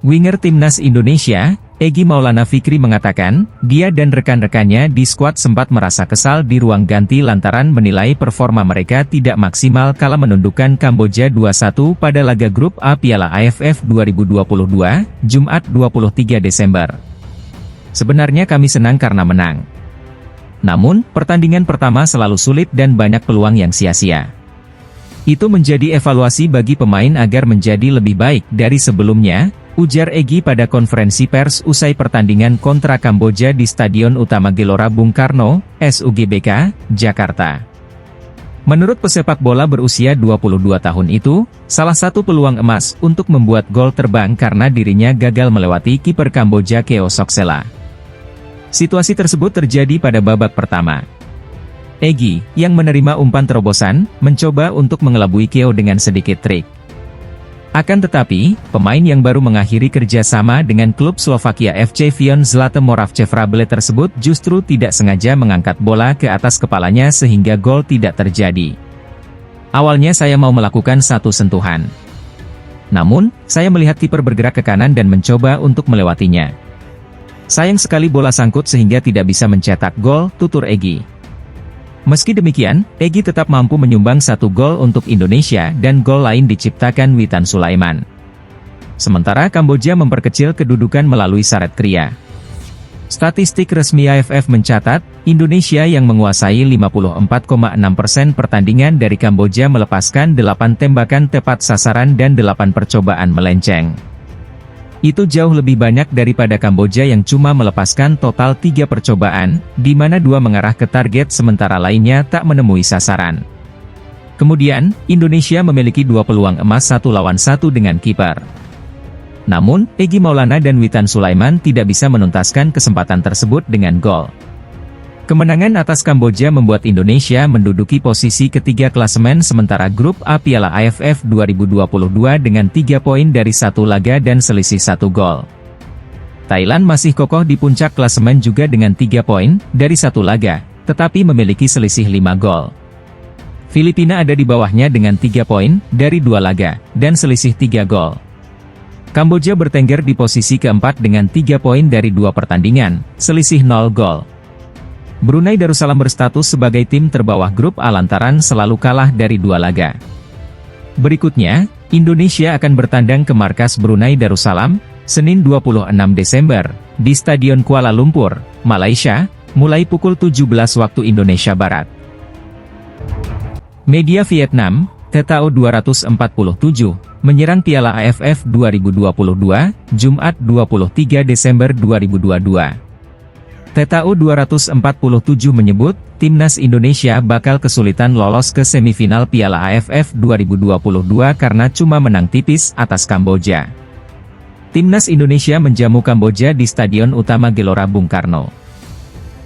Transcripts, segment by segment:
Winger Timnas Indonesia, Egy Maulana Fikri mengatakan, dia dan rekan-rekannya di skuad sempat merasa kesal di ruang ganti lantaran menilai performa mereka tidak maksimal kala menundukkan Kamboja 2-1 pada laga grup A Piala AFF 2022, Jumat 23 Desember. Sebenarnya kami senang karena menang. Namun, pertandingan pertama selalu sulit dan banyak peluang yang sia-sia. Itu menjadi evaluasi bagi pemain agar menjadi lebih baik dari sebelumnya, ujar Egy pada konferensi pers usai pertandingan kontra Kamboja di Stadion Utama Gelora Bung Karno, SUGBK, Jakarta. Menurut pesepak bola berusia 22 tahun itu, salah satu peluang emas untuk membuat gol terbang karena dirinya gagal melewati kiper Kamboja Keo Soksela. Situasi tersebut terjadi pada babak pertama. Egy, yang menerima umpan terobosan, mencoba untuk mengelabui Keo dengan sedikit trik. Akan tetapi, pemain yang baru mengakhiri kerjasama dengan klub Slovakia FC Vion Zlate Moravce Vrabel tersebut justru tidak sengaja mengangkat bola ke atas kepalanya sehingga gol tidak terjadi. Awalnya saya mau melakukan satu sentuhan. Namun, saya melihat kiper bergerak ke kanan dan mencoba untuk melewatinya. Sayang sekali bola sangkut sehingga tidak bisa mencetak gol, tutur Egy. Meski demikian, Egy tetap mampu menyumbang satu gol untuk Indonesia dan gol lain diciptakan Witan Sulaiman. Sementara Kamboja memperkecil kedudukan melalui Saret Kria. Statistik resmi AFF mencatat, Indonesia yang menguasai 54,6% pertandingan dari Kamboja melepaskan 8 tembakan tepat sasaran dan 8 percobaan melenceng. Itu jauh lebih banyak daripada Kamboja yang cuma melepaskan total 3 percobaan, di mana 2 mengarah ke target sementara lainnya tak menemui sasaran. Kemudian, Indonesia memiliki 2 peluang emas 1 lawan 1 dengan kiper. Namun, Egy Maulana dan Witan Sulaiman tidak bisa menuntaskan kesempatan tersebut dengan gol. Kemenangan atas Kamboja membuat Indonesia menduduki posisi ketiga klasemen sementara grup A Piala AFF 2022 dengan 3 poin dari 1 laga dan selisih 1 gol. Thailand masih kokoh di puncak klasemen juga dengan 3 poin dari 1 laga, tetapi memiliki selisih 5 gol. Filipina ada di bawahnya dengan 3 poin dari 2 laga, dan selisih 3 gol. Kamboja bertengger di posisi keempat dengan 3 poin dari 2 pertandingan, selisih 0 gol. Brunei Darussalam berstatus sebagai tim terbawah grup A lantaran selalu kalah dari 2 laga. Berikutnya, Indonesia akan bertandang ke markas Brunei Darussalam, Senin 26 Desember, di Stadion Kuala Lumpur, Malaysia, mulai pukul 17 waktu Indonesia Barat. Media Vietnam, TTO 247, menyerang Piala AFF 2022, Jumat 23 Desember 2022. TTO 247 menyebut, Timnas Indonesia bakal kesulitan lolos ke semifinal Piala AFF 2022 karena cuma menang tipis atas Kamboja. Timnas Indonesia menjamu Kamboja di Stadion Utama Gelora Bung Karno.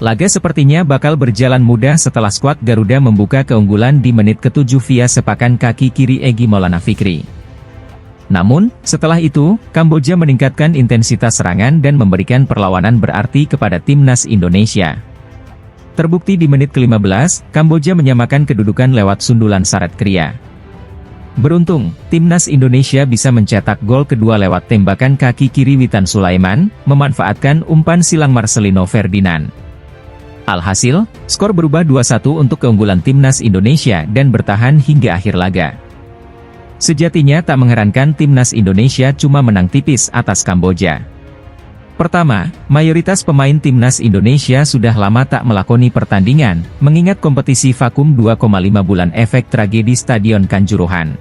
Laga sepertinya bakal berjalan mudah setelah skuad Garuda membuka keunggulan di menit ke-7 via sepakan kaki kiri Egy Maulana Fikri. Namun, setelah itu, Kamboja meningkatkan intensitas serangan dan memberikan perlawanan berarti kepada Timnas Indonesia. Terbukti di menit ke-15, Kamboja menyamakan kedudukan lewat sundulan Saret Kria. Beruntung, Timnas Indonesia bisa mencetak gol kedua lewat tembakan kaki kiri Witan Sulaiman, memanfaatkan umpan silang Marcelino Ferdinand. Alhasil, skor berubah 2-1 untuk keunggulan Timnas Indonesia dan bertahan hingga akhir laga. Sejatinya tak mengherankan Timnas Indonesia cuma menang tipis atas Kamboja. Pertama, mayoritas pemain Timnas Indonesia sudah lama tak melakoni pertandingan, mengingat kompetisi vakum 2,5 bulan efek tragedi Stadion Kanjuruhan.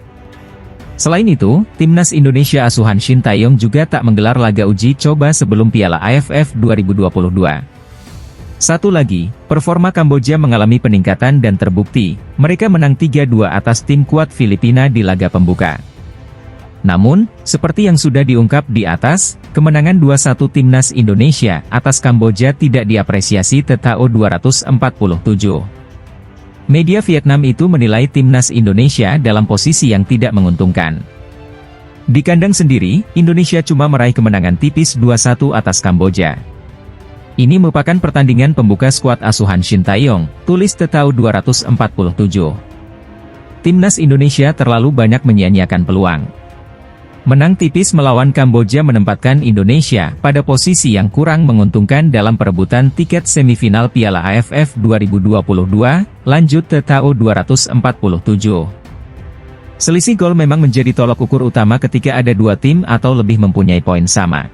Selain itu, Timnas Indonesia asuhan Shin Tae-yong juga tak menggelar laga uji coba sebelum Piala AFF 2022. Satu lagi, performa Kamboja mengalami peningkatan dan terbukti, mereka menang 3-2 atas tim kuat Filipina di laga pembuka. Namun, seperti yang sudah diungkap di atas, kemenangan 2-1 Timnas Indonesia atas Kamboja tidak diapresiasi TTO 247. Media Vietnam itu menilai Timnas Indonesia dalam posisi yang tidak menguntungkan. Di kandang sendiri, Indonesia cuma meraih kemenangan tipis 2-1 atas Kamboja. Ini merupakan pertandingan pembuka skuad asuhan Shin Tae-yong, tulis Tetau 247. Timnas Indonesia terlalu banyak menyia-nyiakan peluang. Menang tipis melawan Kamboja menempatkan Indonesia pada posisi yang kurang menguntungkan dalam perebutan tiket semifinal Piala AFF 2022, lanjut Tetau 247. Selisih gol memang menjadi tolok ukur utama ketika ada dua tim atau lebih mempunyai poin sama.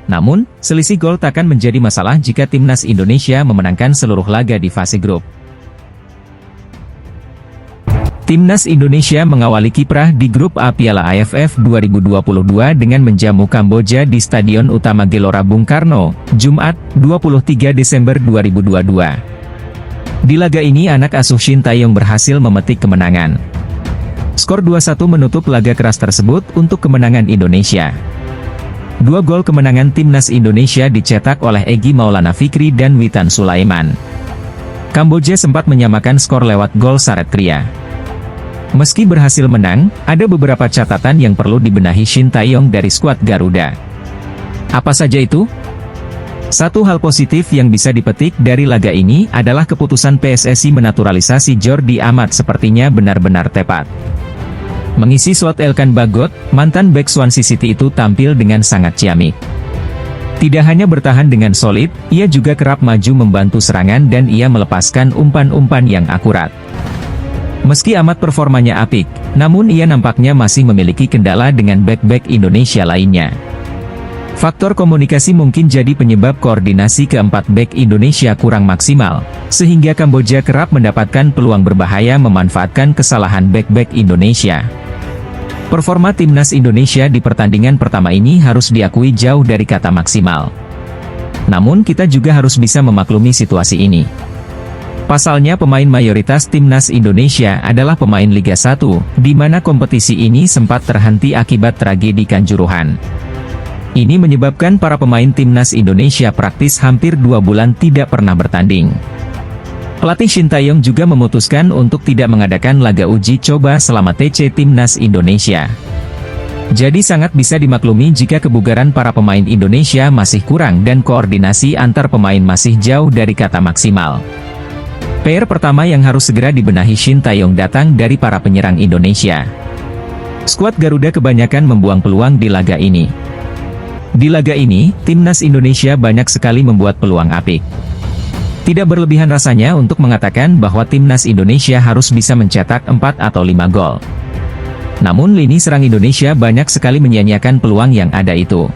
Namun, selisih gol takkan menjadi masalah jika Timnas Indonesia memenangkan seluruh laga di fase grup. Timnas Indonesia mengawali kiprah di grup A Piala AFF 2022 dengan menjamu Kamboja di Stadion Utama Gelora Bung Karno, Jumat, 23 Desember 2022. Di laga ini anak asuh Shin Tae-yong berhasil memetik kemenangan. Skor 2-1 menutup laga keras tersebut untuk kemenangan Indonesia. Dua gol kemenangan Timnas Indonesia dicetak oleh Egy Maulana Fikri dan Witan Sulaiman. Kamboja sempat menyamakan skor lewat gol Saret Kria. Meski berhasil menang, ada beberapa catatan yang perlu dibenahi Shin Tae-yong dari skuad Garuda. Apa saja itu? Satu hal positif yang bisa dipetik dari laga ini adalah keputusan PSSI menaturalisasi Jordi Amat sepertinya benar-benar tepat. Mengisi slot Elkan Bagot, mantan bek Swansea City itu tampil dengan sangat ciamik. Tidak hanya bertahan dengan solid, ia juga kerap maju membantu serangan dan ia melepaskan umpan-umpan yang akurat. Meski Amat performanya apik, namun ia nampaknya masih memiliki kendala dengan bek-bek Indonesia lainnya. Faktor komunikasi mungkin jadi penyebab koordinasi keempat bek Indonesia kurang maksimal, sehingga Kamboja kerap mendapatkan peluang berbahaya memanfaatkan kesalahan bek-bek Indonesia. Performa Timnas Indonesia di pertandingan pertama ini harus diakui jauh dari kata maksimal. Namun kita juga harus bisa memaklumi situasi ini. Pasalnya pemain mayoritas Timnas Indonesia adalah pemain Liga 1, di mana kompetisi ini sempat terhenti akibat tragedi Kanjuruhan. Ini menyebabkan para pemain Timnas Indonesia praktis hampir 2 bulan tidak pernah bertanding. Pelatih Shin Tae-yong juga memutuskan untuk tidak mengadakan laga uji coba selama TC Timnas Indonesia. Jadi sangat bisa dimaklumi jika kebugaran para pemain Indonesia masih kurang dan koordinasi antar pemain masih jauh dari kata maksimal. PR pertama yang harus segera dibenahi Shin Tae-yong datang dari para penyerang Indonesia. Skuad Garuda kebanyakan membuang peluang di laga ini. Di laga ini, Timnas Indonesia banyak sekali membuat peluang apik. Tidak berlebihan rasanya untuk mengatakan bahwa Timnas Indonesia harus bisa mencetak 4 atau 5 gol. Namun lini serang Indonesia banyak sekali menyia-nyiakan peluang yang ada itu.